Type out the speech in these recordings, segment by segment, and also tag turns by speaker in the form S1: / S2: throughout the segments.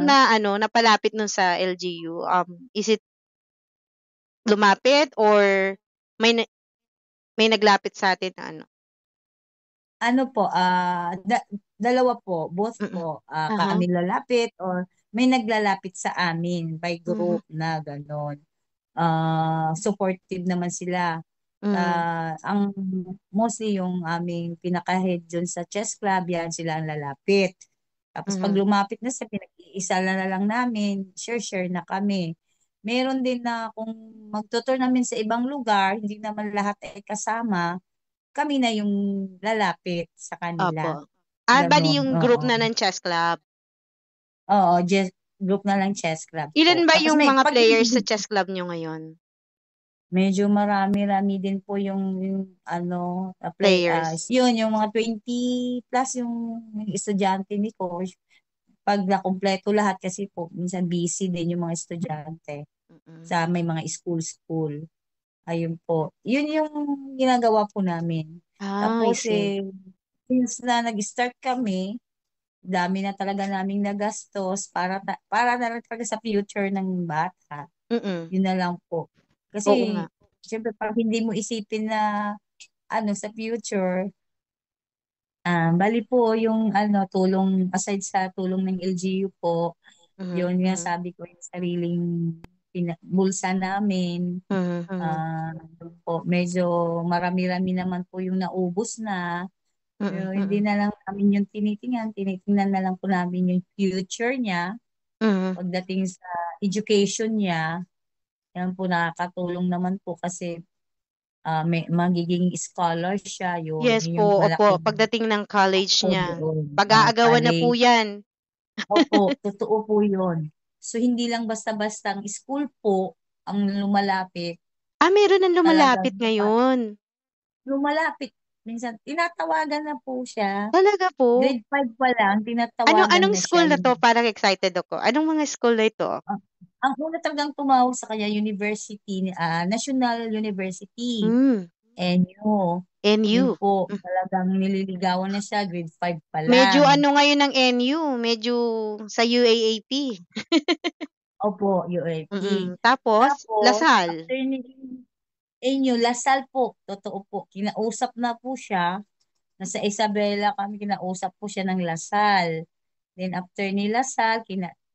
S1: na napalapit nun sa LGU? Is it lumapit or may may naglapit sa atin na ano?
S2: Ano po, dalawa po, both
S1: Mm.
S2: po,
S1: Aha.
S2: kami lalapit or may naglalapit sa amin by
S1: Mhm.
S2: group na gano'n. Supportive naman sila.
S1: Mm.
S2: Ang mostly yung aming pinaka-head dun sa chess club, yan sila ang lalapit. Tapos pag
S1: Mhm.
S2: lumapit na sa pinag-iisa na lang namin, share na kami. Meron din na kung magtutournament sa ibang lugar, hindi naman lahat ay kasama, kami na yung lalapit sa
S1: Opo.
S2: kanila.
S1: Bali
S2: Ganon,
S1: yung group
S2: oo.
S1: na ng chess club.
S2: Oo, group na lang chess club po.
S1: Ilan ba
S2: Tapos
S1: yung
S2: may,
S1: mga
S2: pag
S1: players sa chess club nyo ngayon?
S2: medyo marami-rami din po yung ano,
S1: Players.
S2: yun, yung mga 20 plus yung estudyante ni coach. Pag nakumpleto lahat kasi po, minsan busy din yung mga estudyante
S1: Mm.
S2: sa may mga school. Ayun po. Yun yung ginagawa po namin.
S1: I
S2: Tapos
S1: see.
S2: since na nag-start kami, dami na talaga naming nagastos para na lang talaga sa future ng bata.
S1: Mm.
S2: Yun na lang po.
S1: Oo nga.
S2: Kasi, syempre, pag hindi mo isipin na sa future, bali po yung tulong, aside sa tulong ng LGU po,
S1: Mhm.
S2: yun nga
S1: Mhm.
S2: sabi ko yung sariling bulsa namin.
S1: Mhm. Mhm.
S2: Yun po, medyo marami-rami naman po yung naubos na.
S1: Mm.
S2: Pero hindi
S1: Mm.
S2: na lang namin yung tinitingnan na lang po namin yung future niya
S1: Mhm.
S2: pagdating sa education niya. Yan po nakakatulong naman po kasi may magiging scholar siya,
S1: Yes
S2: yun
S1: po,
S2: yung
S1: opo.
S2: malaking
S1: Pagdating ng college
S2: po
S1: niya,
S2: doon.
S1: pag-aagawan na po
S2: College.
S1: yan.
S2: Opo, totoo po yun. So, hindi lang basta-basta ang school po ang lumalapit.
S1: Meron ng
S2: Talagang
S1: lumalapit ngayon.
S2: lumalapit. Minsan, tinatawagan na po siya.
S1: Talaga po?
S2: Grade 5 pa lang, tinatawagan
S1: Anong
S2: na siya.
S1: school na 'to? Parang excited ako. Anong mga school na ito?
S2: Ah, ang una talagang tumawag sa kanya, university, National University.
S1: Hmm,
S2: NU. Yun
S1: NU.
S2: po,
S1: Hmm.
S2: talagang nililigawan na siya, grade 5 pa
S1: Medyo
S2: lang.
S1: ngayon ng NU, medyo sa UAAP.
S2: Opo, UAP.
S1: Tapos,
S2: Tapos,
S1: Lasal.
S2: after ni NU, Lasal po, totoo po, kinausap na po siya, nasa Isabela kami, kinausap po siya ng Lasal. Then after ni Lasal,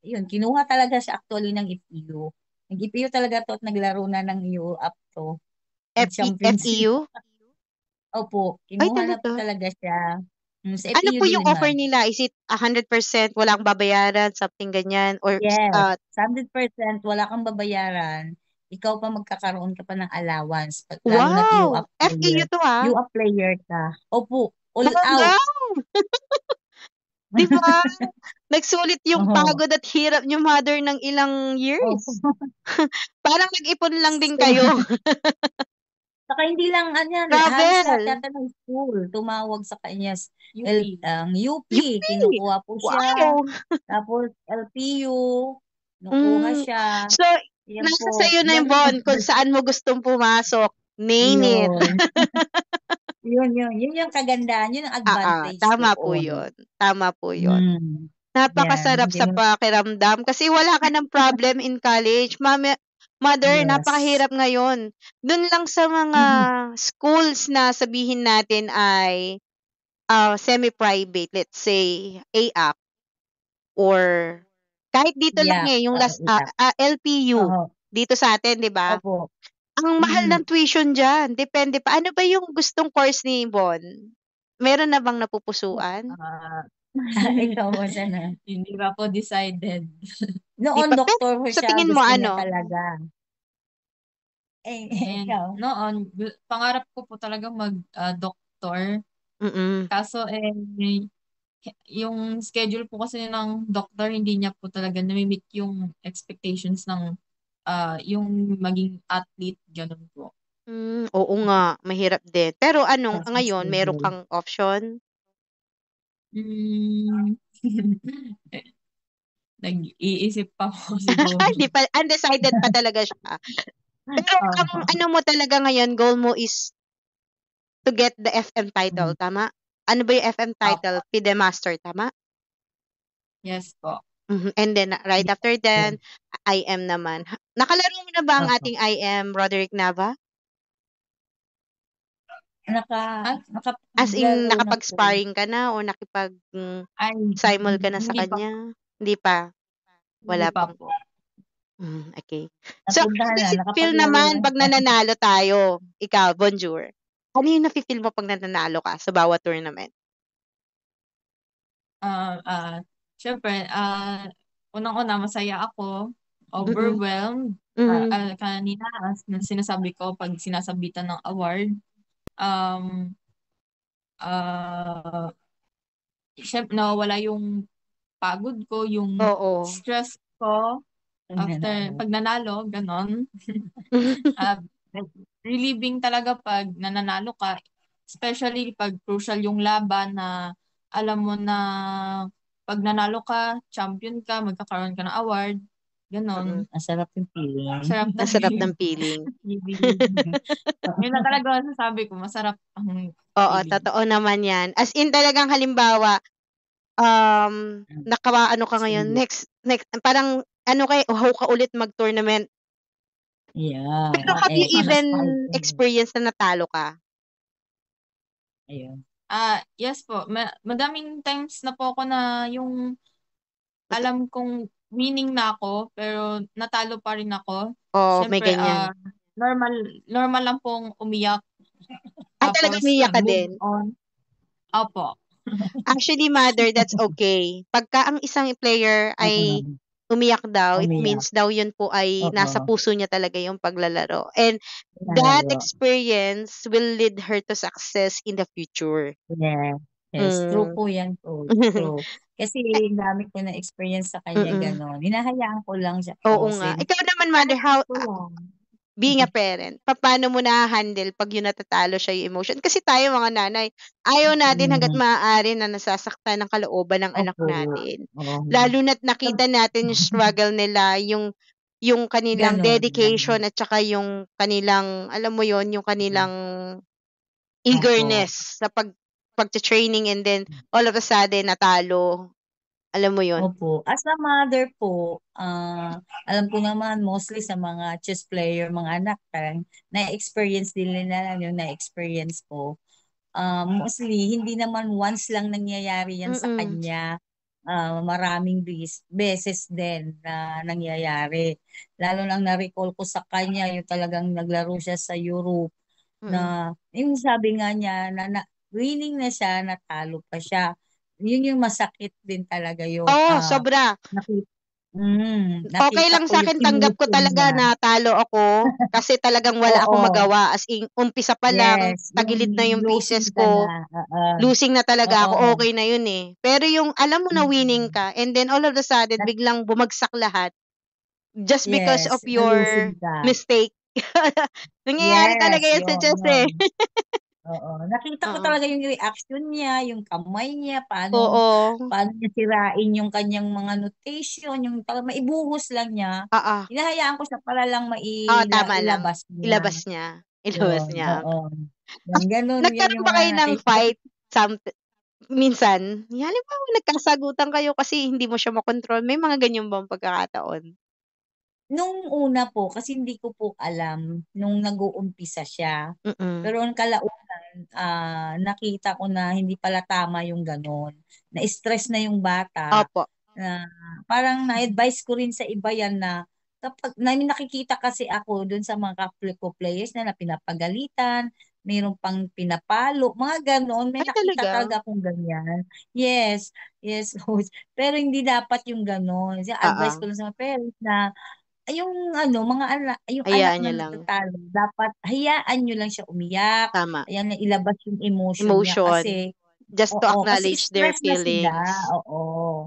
S2: kinuha talaga siya actually ng FEU. Nag-FEU talaga to at naglaro na ng EU up to mag-championship.
S1: FEU?
S2: Opo,
S1: Ay
S2: kinuha na po
S1: talaga?
S2: talaga siya. Sa
S1: Ano
S2: FEU
S1: po yung offer
S2: Diliman.
S1: nila? Is it 100% walang babayaran, something ganyan or
S2: Yes, 100% wala kang babayaran. Ikaw pa magkakaroon ka pa ng allowance. Lalo na't
S1: wow!
S2: UAP
S1: FEU
S2: player.
S1: 'to, ah.
S2: UAP player ka. Opo, all
S1: Talaga?
S2: out.
S1: 'Di ba? Nagsulit yung
S2: Oo.
S1: pagod at hirap niyo mother ng ilang
S2: Opo.
S1: years. Parang nag-ipon lang din
S2: So,
S1: kayo.
S2: saka hindi lang yan, halos lahat
S1: Travel.
S2: yata ng school tumawag sa kanya.
S1: UP.
S2: Ang UP,
S1: UP.
S2: kinukuha po siya.
S1: Wow!
S2: Tapos LPU, kinukuha
S1: Hmm.
S2: siya.
S1: So,
S2: Yan
S1: nasa
S2: po.
S1: sa'yo na yung
S2: Ganun.
S1: Bon kung saan mo gustong pumasok. Name it.
S2: Yun. Yun yung kagandahan, yun ang advantage
S1: Tama po
S2: doon.
S1: 'yun. Tama po 'yun.
S2: Mm. Yan,
S1: Napakasarap
S2: hindi
S1: sa
S2: mo,
S1: pakiramdam kasi wala ka ng problem in college. Mother,
S2: yes.
S1: napakahirap ngayon. Dun lang sa mga
S2: Mm-mm.
S1: schools na sabihin natin ay semi-private, let's say AAC or kahit dito lang
S2: Yeah,
S1: yung
S2: yeah.
S1: LPU
S2: Oo.
S1: dito sa atin, 'di ba?
S2: Opo.
S1: Ang mahal
S2: Mm-mm.
S1: ng tuition diyan, depende pa. Ano ba yung gustong course ni Bon? Meron na bang napupusuan?
S2: Ah, ikaw mo sana.
S3: Hindi pa po decided.
S1: Di
S2: Noon,
S1: pa, pero
S2: doktor ko
S1: sa
S2: siya,
S1: tingin mo
S2: gusto niya
S1: ano?
S2: talaga.
S3: And
S2: Ikaw.
S3: noon, pangarap ko po talaga mag-doktor.
S1: Mm.
S3: Kaso yung schedule po kasi ng doctor, hindi niya po talaga nami-meet yung expectations ng yung maging athlete, ganun po.
S1: Oo nga, mahirap din. Pero
S2: Kasi
S1: ngayon meron
S2: schedule.
S1: kang option?
S3: Mm. Nag-iisip pa po siguro.
S1: Hindi pa, undecided pa talaga siya. Pero ang
S2: Oo.
S1: ano mo talaga ngayon, goal mo is to get the FM title,
S2: Mm.
S1: tama? Ano ba yung FM title?
S2: Opo.
S1: FIDE Master, tama?
S3: Yes po.
S1: And then, right
S2: Yes
S1: after
S2: po.
S1: then, IM naman. Nakalaro mo na ba ang
S2: Opo.
S1: ating IM, Roderick Nava? As in,
S2: Nakapaglaro na po.
S1: nakapag-sparring ka na o
S3: Ay,
S1: simul ka na sa
S3: hindi pa,
S1: kanya? Hindi pa.
S3: hindi
S1: Wala
S3: pa
S1: pang.
S3: po.
S1: Okay. So, how
S2: Napuntahan na,
S1: does it feel
S2: nakapaglaro
S1: naman
S2: na
S1: pag
S2: siya.
S1: nananalo tayo? Ikaw, bonjour. Ano yung nafe-feel mo pag nananalo ka sa bawat tournament?
S3: Syempre, unang-una masaya ako,
S1: Mm-mm.
S3: overwhelmed.
S1: Mhm.
S3: Kanina, sinasabi ko pag sinasabitan ng award, um, uh, syempre, nawawala yung pagod ko, yung
S1: Oo.
S3: stress ko after
S2: Nananalo.
S3: pag nanalo, ganon. Uh, Relieving talaga pag nananalo ka, especially pag crucial yung laban na alam mo na pag nanalo ka, champion ka, magkakaroon ka ng award, ganon.
S2: Masarap yung feeling.
S3: Sarap
S1: Masarap
S3: talaga
S1: ng feeling.
S3: yun na talaga ang sasabi ko, masarap ang
S1: Oo,
S3: feeling.
S1: totoo naman yan. As in, talagang halimbawa, ano ka ngayon, next, parang, uhaw ka ulit mag-tournament.
S2: Yeah.
S1: Pero have you even
S2: Excited.
S1: experienced na natalo ka?
S2: Ayun.
S3: Yes po. Madaming times na po ako na yung alam kong winning na ako, pero natalo pa rin ako.
S1: Oo, may
S3: Siyempre,
S1: ganyan.
S3: normal lang pong umiyak.
S1: Talagang
S3: Tapos,
S1: umiyak ka
S3: move
S1: din?
S3: on. Opo.
S1: Actually, mother, that's okay. Pagka ang isang player ay umiyak daw, it
S2: Umiyak.
S1: means daw yun po ay nasa
S2: Oo.
S1: puso niya talaga yung paglalaro. And that
S2: Nalaro.
S1: experience will lead her to success in the future.
S2: Yeah. Yes, true
S1: Mm.
S2: po yan po. True. Kasi dami ko na experience sa kanya gano'n. Hinahayaan ko lang siya
S1: Oo nga.
S2: frozen.
S1: Ikaw naman, mother, how,
S2: Ko lang.
S1: being a parent, paano mo na-handle pag yung natatalo siya yung emotion? Kasi tayo mga nanay, ayaw natin hangga't maaari na nasasaktan ng kalooban ng anak
S2: Opo.
S1: natin.
S2: Oo.
S1: Lalo na't nakita natin yung struggle nila, yung kanilang
S2: Ganon.
S1: dedication at saka yung kanilang, alam mo yon, yung kanilang
S2: Opo.
S1: eagerness sa pag-training, and then all of a sudden natalo. Alam mo yon.
S2: Opo. As a mother po, alam ko naman mostly sa mga chess player, mga anak, parang na-experience din nila yung na-experience ko. Mostly, hindi naman once lang nangyayari yan sa
S1: Mm.
S2: kanya. Maraming beses din na nangyayari. Lalo lang na-recall ko sa kanya, yung talagang naglaro siya sa Europe na, yung sabi nga niya, winning na siya, natalo pa siya. Yun yung masakit din talaga yun.
S1: Oh, sobra.
S2: Nakita,
S1: Okay
S2: nakita
S1: lang
S2: ko
S1: sa
S2: yung
S1: akin, tanggap ko
S2: emotion
S1: talaga
S2: niya.
S1: na talo ako kasi talagang wala akong
S2: Oo,
S1: magawa. As in, umpisa pa lang,
S2: yes. Yung
S1: tagilid na yung
S2: losing
S1: pieces
S2: ka na.
S1: ko, losing na talaga
S2: Oo.
S1: ako, okay na yun eh. Pero yung alam mo na winning
S2: Mm.
S1: ka, and then all of a sudden,
S2: Nat-
S1: biglang bumagsak lahat just because of
S2: yes,
S1: your
S2: na-losing ka.
S1: mistake. Nangyayari
S2: Yes,
S1: talaga yan sa
S2: yun,
S1: chess eh.
S2: yun. Oo. Nakita ko
S1: Oo.
S2: talaga yung reaction niya, yung kamay niya,
S1: Oo.
S2: paano niya sirain yung kanyang mga notation, yung maibuhos lang niya.
S1: Oo.
S2: Hinahayaan ko siya para lang
S1: Tama lang.
S2: ilabas niya.
S1: Ilabas niya. Ilabas
S2: Yun,
S1: niya.
S2: oo. Yan, ganun, yun
S1: Nagkaroon
S2: yung
S1: ba
S2: mga
S1: kayo ng
S2: nakita.
S1: fight? Minsan, halimbawa nagkasagutan kayo kasi hindi mo siya makontrol, may mga ganyan bang pagkakataon?
S2: Nung una po, kasi hindi ko po alam nung nag-uumpisa siya.
S1: Mm.
S2: Pero ang kalaunan, nakita ko na hindi pala tama yung ganon. Na-stress na yung bata.
S1: Opo.
S2: Na parang na-advise ko rin sa iba yan na kapag nakikita kasi ako dun sa mga kapwa ko players na pinapagalitan, mayroon pang pinapalo, mga ganon. May
S1: Ay
S2: nakita
S1: talaga?
S2: talaga akong ganyan. Yes, yes, coach. Pero hindi dapat yung ganon. Advice
S1: Oo.
S2: ko lang sa mga parents na yung yung anak
S1: Hayaan
S2: na
S1: niyo lang.
S2: natatalo, dapat hayaan nyo lang siya umiyak.
S1: Tama.
S2: Ayan, na ilabas yung emotion niya
S1: Emotion.
S2: kasi,
S1: Just to
S2: oo, kasi
S1: acknowledge their
S2: stress na sila,
S1: feelings.
S2: oo.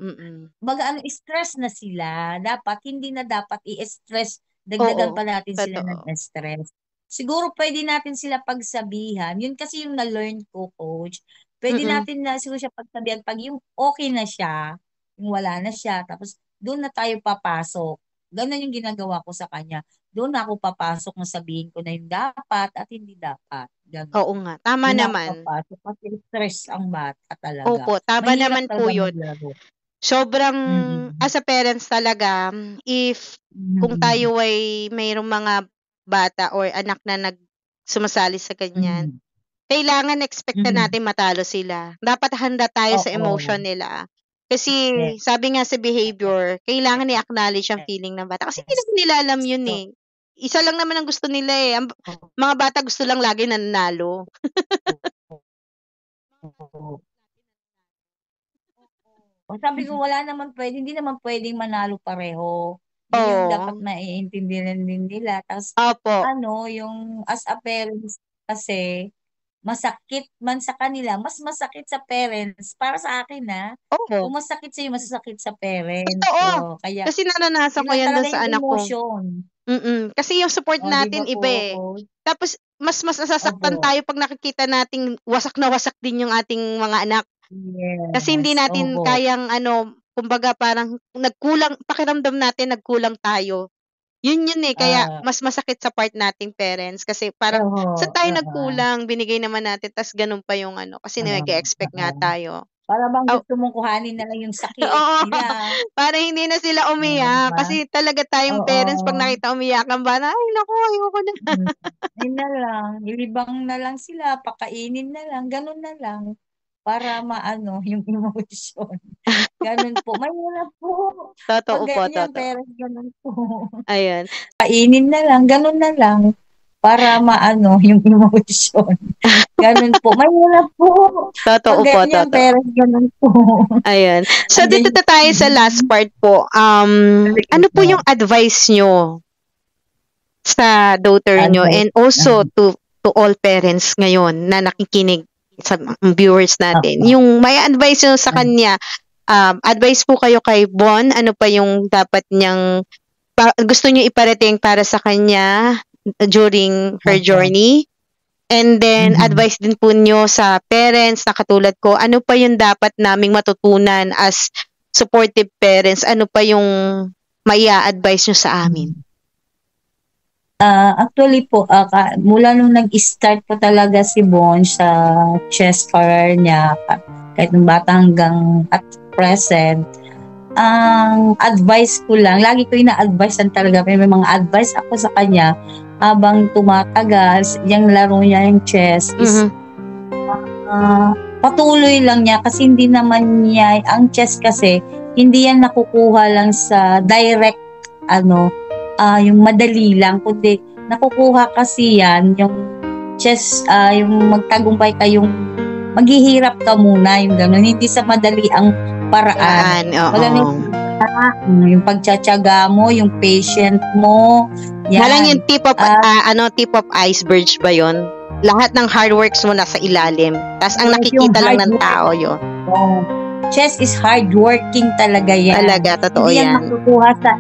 S1: Mm.
S2: Baga stress na sila, hindi na dapat i-stress, dagdagan
S1: Oo.
S2: pa natin sila ng
S1: Totoo.
S2: stress. Siguro pwede natin sila pagsabihan, yun kasi yung na-learn ko, coach. Pwede
S1: Mm.
S2: natin na siguro siya pagsabihan pag yung okay na siya, yung wala na siya, tapos doon na tayo papasok. Ganun yung ginagawa ko sa kanya. Doon ako papasok na sabihin ko na yung dapat at hindi dapat. Ganun.
S1: Oo nga, tama
S2: Doon ako
S1: naman.
S2: papasok kasi stress ang bata talaga.
S1: Opo, tama
S2: Mahirap
S1: naman po
S2: talaga
S1: 'yun.
S2: maglaro.
S1: sobrang,
S2: Mm.
S1: as a parents talaga, if kung
S2: Mm.
S1: tayo ay mayroong mga bata or anak na sumasali sa ganyan,
S2: Mm.
S1: kailangan expect na
S2: Mm.
S1: natin matalo sila. Dapat handa tayo sa
S2: Oo.
S1: emotion nila. Kasi
S2: Yes.
S1: sabi nga sa behavior, kailangan i-acknowledge ang feeling ng bata. Kasi hindi naman nila alam yun
S2: So,
S1: eh. Isa lang naman ang gusto nila eh. Ang mga bata gusto lang lagi nanalo.
S2: o sabi ko, wala naman pwede, hindi naman pwedeng manalo pareho. Yun yung dapat
S1: Oo.
S2: maiintindihan din nila. Tapos,
S1: Opo.
S2: yung as a parents kasi, masakit man sa kanila, mas masakit sa parents. Para sa akin
S1: Oo.
S2: kung masakit sa'yo, masasakit sa parents.
S1: Totoo.
S2: So, kaya,
S1: Kasi naranasan
S2: yun
S1: ko
S2: lang
S1: yan
S2: talaga
S1: dun sa
S2: yung
S1: anak ko.
S2: emotion.
S1: Kasi yung support
S2: O, di ba
S1: natin iba eh.
S2: po?
S1: Tapos, mas nasasaktan
S2: Opo.
S1: tayo pag nakikita nating wasak na wasak din yung ating mga anak. Kasi hindi
S2: Yes.
S1: natin
S2: Opo.
S1: kayang kumbaga parang nagkulang, pakiramdam natin nagkulang tayo. Yun eh, kaya mas masakit sa part nating parents kasi parang sa tayo nagkulang, binigay naman natin, tas ganun pa yung kasi nag-expect nga tayo.
S2: Para bang
S1: Oh,
S2: gusto mong kuhanin na lang yung sakit
S1: oo,
S2: nila.
S1: para hindi na sila umiyak.
S2: Diba?
S1: Kasi talaga tayong parents, pag
S2: Oo.
S1: nakita umiyak ang bata, ay naku, ayoko na.
S2: Yun na lang. Ilibang na lang sila, pakainin na lang, ganun na lang. Para maano yung emotion. Ganun po. Mahirap po.
S1: Totoo
S2: Pag
S1: po,
S2: ganyan,
S1: totoo.
S2: parents, ganun po.
S1: Ayun.
S2: Kainin na lang, ganun na lang. Para maano yung emotion. Ganun po. Mahirap po.
S1: Totoo
S2: Pag
S1: po,
S2: ganyan,
S1: totoo.
S2: parents, ganun po.
S1: Ayun. So, dito
S2: Andyan,
S1: na tayo sa last part po. Ano po yung advice nyo sa daughter nyo and also to all parents ngayon na nakikinig sa viewers natin? Yung may advice nyo sa kanya, advice po kayo kay Bon, ano pa yung dapat niyang gusto niyo iparating para sa kanya during her journey? And then, advice din po nyo sa parents na katulad ko, ano pa yung dapat naming matutunan as supportive parents? Ano pa yung maia-advise nyo sa amin?
S2: Actually po, mula nung nag-start po talaga si Bon sa chess career niya, kahit nung bata hanggang at present, ang advice ko lang, lagi ko ina-advise talaga, may mga advice ako sa kanya habang tumatagal, yung laro niya, yung chess, is patuloy lang niya kasi hindi naman niya, ang chess kasi, hindi yan nakukuha lang sa direct, yung madali lang, kundi nakukuha kasi yan, yung chess, yung magtagumpay kayong, maghihirap ka muna, yung gano'n, hindi sa madali ang paraan. Yung pagtsatsaga mo, yung patient mo, yan.
S1: Walang yung tip of iceberg ba yun? Lahat ng hard works mo nasa ilalim. Tapos ang nakikita lang ng tao yun.
S2: Chess is hardworking talaga yan.
S1: Talaga, totoo
S2: hindi yan. Hindi yan makukuha sa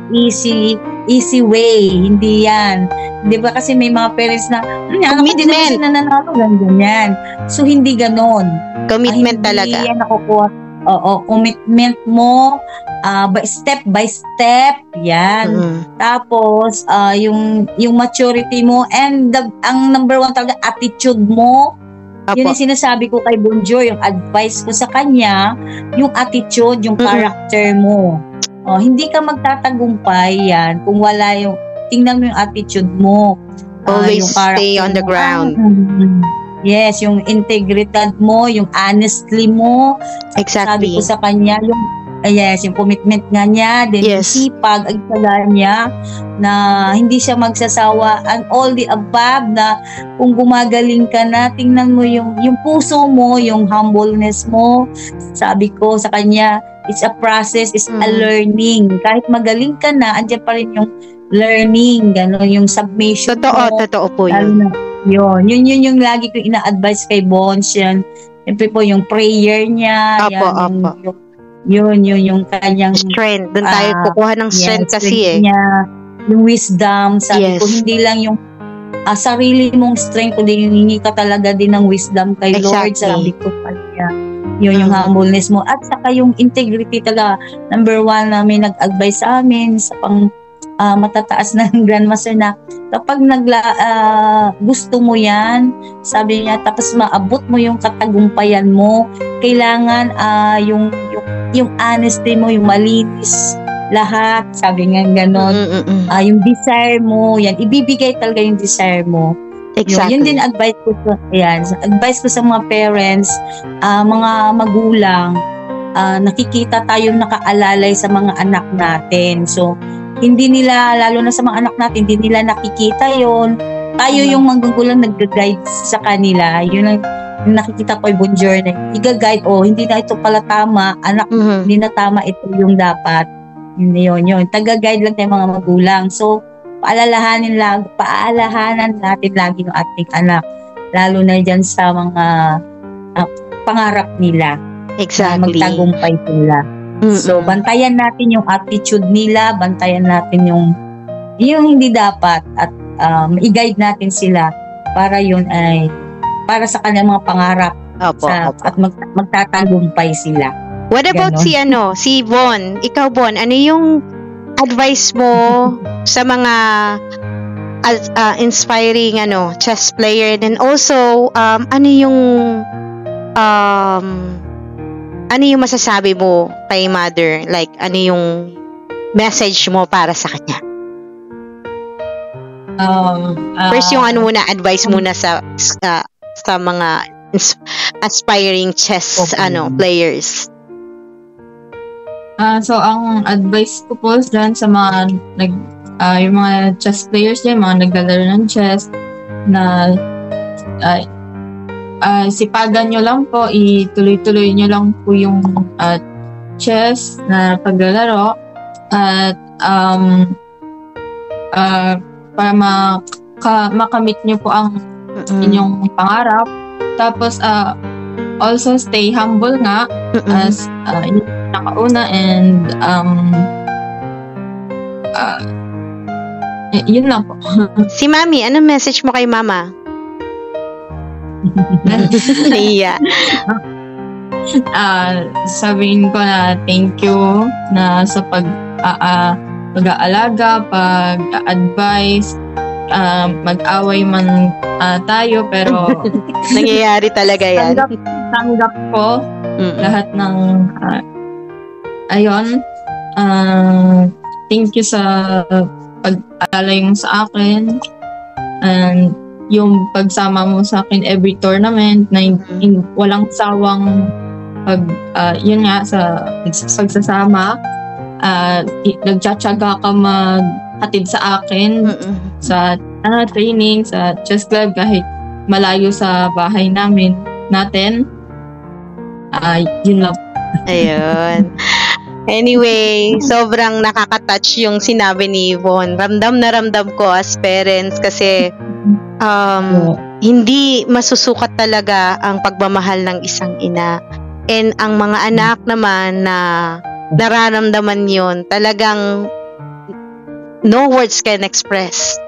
S2: easy way. Hindi yan. Di ba kasi may mga parents na, hindi naman sila nanalo, ganyan. So, hindi ganon.
S1: Commitment talaga.
S2: Hindi yan nakukuha. Oo, commitment mo, step by step, yan. Tapos, yung maturity mo, and ang number one talaga, attitude mo. Yun yung sinasabi ko kay Bonjour, yung advice ko sa kanya, yung attitude, yung character mo. Hindi ka magtatagumpay yan kung wala yung, tingnan mo yung attitude mo.
S1: Always stay on the ground.
S2: Yes, yung integridad mo, yung honestly mo.
S1: Exactly.
S2: Sabi ko sa kanya, yung commitment nga niya, then sipag, ang taga niya, na hindi siya magsasawa, and all the above, na kung gumagaling ka na, tingnan mo yung puso mo, yung humbleness mo. Sabi ko sa kanya, it's a process, it's a learning. Kahit magaling ka na, andyan pa rin yung learning, gano'n, yung submission mo.
S1: Totoo po yun.
S2: Yun yung lagi ko ina-advise kay Bons, yan. Siyempre po, yung prayer niya, yung kanyang
S1: strength. Doon tayo kukuha ng strength kasi
S2: niya, yung wisdom, sabi ko, hindi lang yung sarili mong strength, kundi hingi ka talaga din ng wisdom kay Lord, sabi ko pa niya. Yun yung humbleness mo. At saka yung integrity talaga, number one na may nag-advise sa amin sa matataas ng grandmaster na kapag gusto mo yan, sabi niya, tapos maabot mo yung katagumpayan mo, kailangan yung yung honesty mo, yung malinis, lahat, sabi nga ganon. Yung desire mo, yan, ibibigay talaga yung desire mo.
S1: Exactly.
S2: Yun din advice ko advice ko sa mga parents, mga magulang, nakikita tayong nakaalalay sa mga anak natin. So, hindi nila, lalo na sa mga anak natin, hindi nila nakikita yon. Tayo yung magugulang nag-guide sa kanila. Yun ang nakikita ko yung journey. I-guide, hindi na ito pala tama. Anak, hindi na tama, ito yung dapat. Yun. Taga-guide lang tayo mga magulang. So, paalahanan natin lagi yung ating anak. Lalo na dyan sa mga pangarap nila.
S1: Exactly.
S2: Magtagumpay sila. So, bantayan natin yung attitude nila, bantayan natin yung hindi dapat at i-guide natin sila para yun ay para sa kanilang mga pangarap.
S1: Opo.
S2: At magtatagumpay sila.
S1: What about si Von? Ikaw, Von, ano yung advice mo sa mga inspiring chess player, and also ano yung masasabi mo kay mother, like ano yung message mo para sa kanya? First yung advice muna sa mga aspiring chess players.
S3: So ang advice ko po dyan sa mga yung mga chess players dyan, mga naglalaro ng chess, na sipagan nyo lang po, ituloy-tuloy nyo lang po yung chess na paglalaro, at para makamit nyo po ang inyong pangarap. Tapos also stay humble nga, as yung nakauna, and yun lang po.
S1: Si Mami, anong message mo kay Mama? Iya.
S3: Sabihin ko na thank you na sa pag-aalaga, pag-advise, mag-away man tayo, pero
S1: nangyayari talaga yan.
S3: Tanggap ko lahat ng thank you sa pag-alay mo sa akin, and yung pagsama mo sa akin every tournament na walang sawang yun nga sa pagsasama, nagtsatsaga ka maghatid sa akin sa training, sa chess club, kahit malayo sa bahay natin. Yun lang.
S1: Ayun. Anyway, sobrang nakaka-touch yung sinabi ni Von. Ramdam na ramdam ko as parents kasi hindi masusukat talaga ang pagmamahal ng isang ina. And ang mga anak naman na nararamdaman yun, talagang no words can express.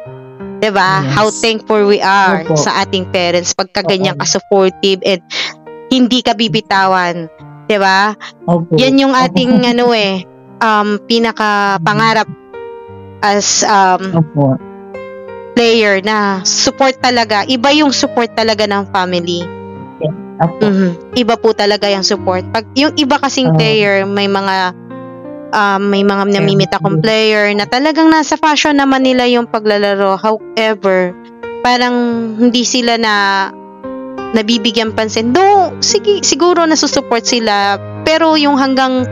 S1: Diba?
S2: Yes.
S1: How thankful we are sa ating parents pagka ganyan ka-supportive and hindi ka bibitawan. Diba? Yan yung ating pinaka pangarap as player, na support talaga. Iba yung support talaga ng family. Iba po talaga yung support. Pag yung iba kasing player, may mga namimita akong player na talagang nasa passion naman nila yung paglalaro. However, parang hindi sila nabibigyan pansin. Sige, siguro nasusupport sila, pero yung hanggang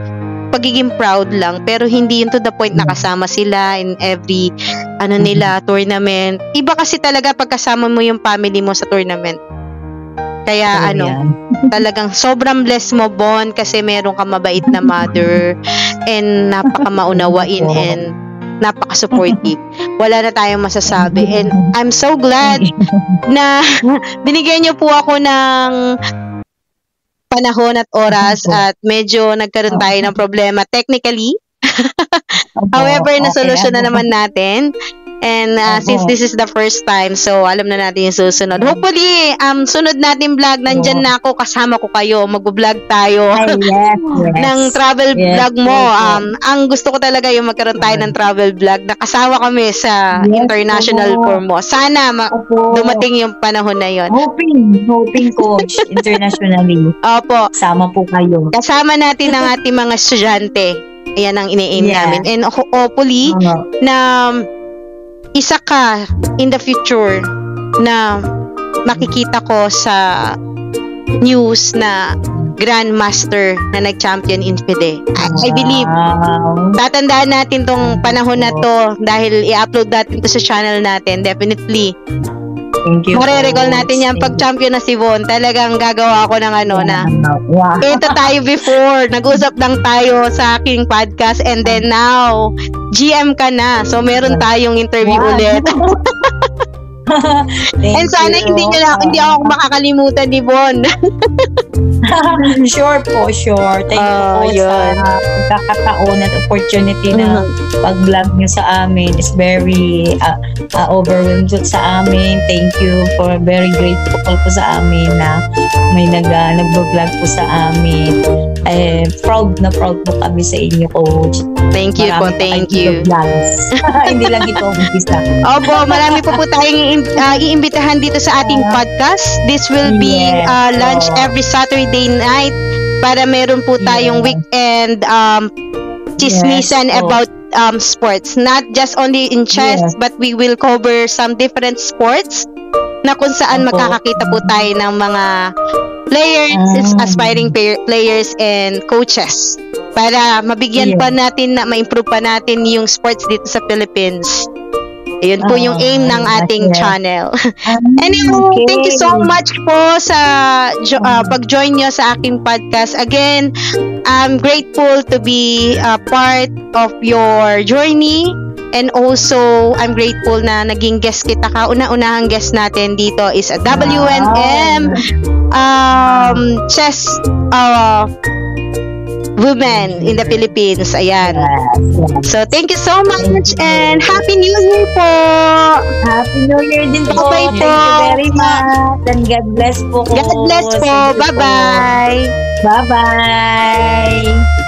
S1: pagiging proud lang, pero hindi yun to the point na kasama sila in every tournament. Iba kasi talaga pagkasama mo yung family mo sa tournament. Kaya talagang sobrang blessed mo, Bon, kasi meron ka mabait na mother and napaka-maunawain and napaka-supportive. Wala na tayong masasabi. And I'm so glad na binigyan niyo po ako ng panahon at oras at medyo nagkaroon tayo ng problema technically. However, nasolusyon na naman natin. And since this is the first time, so alam na natin yung susunod. Hopefully, sunod natin vlog, nandyan na ako, kasama ko kayo, mag-vlog tayo
S2: Ay, yes.
S1: ng travel
S2: Yes,
S1: vlog mo.
S2: yes.
S1: Ang gusto ko talaga yung magkaroon tayo ng travel vlog na kasama kami sa
S2: Yes,
S1: international
S2: opo.
S1: tour mo. Sana
S2: Opo.
S1: dumating yung panahon na yon.
S2: Hoping coach, internationally.
S1: Opo.
S2: Sama po kayo.
S1: Kasama natin ang ating mga estudyante. Ayan ang ini-aim
S2: Yeah.
S1: namin. And hopefully, na isa ka in the future na makikita ko sa news na grandmaster na nag-champion in FIDE. I believe
S2: Wow.
S1: tatandaan natin tong panahon na to dahil i-upload natin to sa channel natin. Definitely.
S2: Thank you.
S1: Marirecall
S2: coach.
S1: natin yan pag champion na si Von. Talagang gagawa ako ng ano na
S2: Wow.
S1: ito tayo before. Nag-usap lang tayo sa aking podcast and then now, GM ka na. So, meron tayong interview
S2: Wow.
S1: ulit. And sana hindi ako makakalimutan ni Von.
S2: Sure po, sure. Thank you po
S1: yun.
S2: sa pagkakataon at opportunity na pag-vlog nyo sa amin. It's very overwhelmed sa amin. Thank you for very grateful po sa amin na may nag-vlog po sa amin. Proud na proud po kami sa inyo, coach.
S1: Thank you po,
S2: Marami pa
S1: thank
S2: kayong
S1: you.
S2: vlogs. Hindi lang ito ang umpisa.
S1: Opo, marami po tayong iimbitahan dito sa ating podcast. This will be
S2: Yes.
S1: lunch every Saturday night para meron po tayong weekend chismisan
S2: Yes.
S1: about sports. Not just only in chess,
S2: Yes.
S1: but we will cover some different sports na kung saan
S2: Opo.
S1: makakakita po tayo ng mga players, aspiring players and coaches para mabigyan pa natin na ma-improve pa natin yung sports dito sa Philippines. Ayun po yung aim ng ating channel. Anyway, thank you so much po sa pag-join nyo sa aking podcast. Again, I'm grateful to be a part of your journey. And also, I'm grateful na naging guest kita ka. Una-unahang guest natin dito is a WNM chess women in the Philippines. Ayan. So, thank you so much and Happy New Year po!
S2: Happy New Year din po.
S1: Bye
S2: Thank
S1: po.
S2: you very much. And God bless po.
S1: God bless po.
S2: Thank you
S1: Bye-bye!
S2: Bye-bye.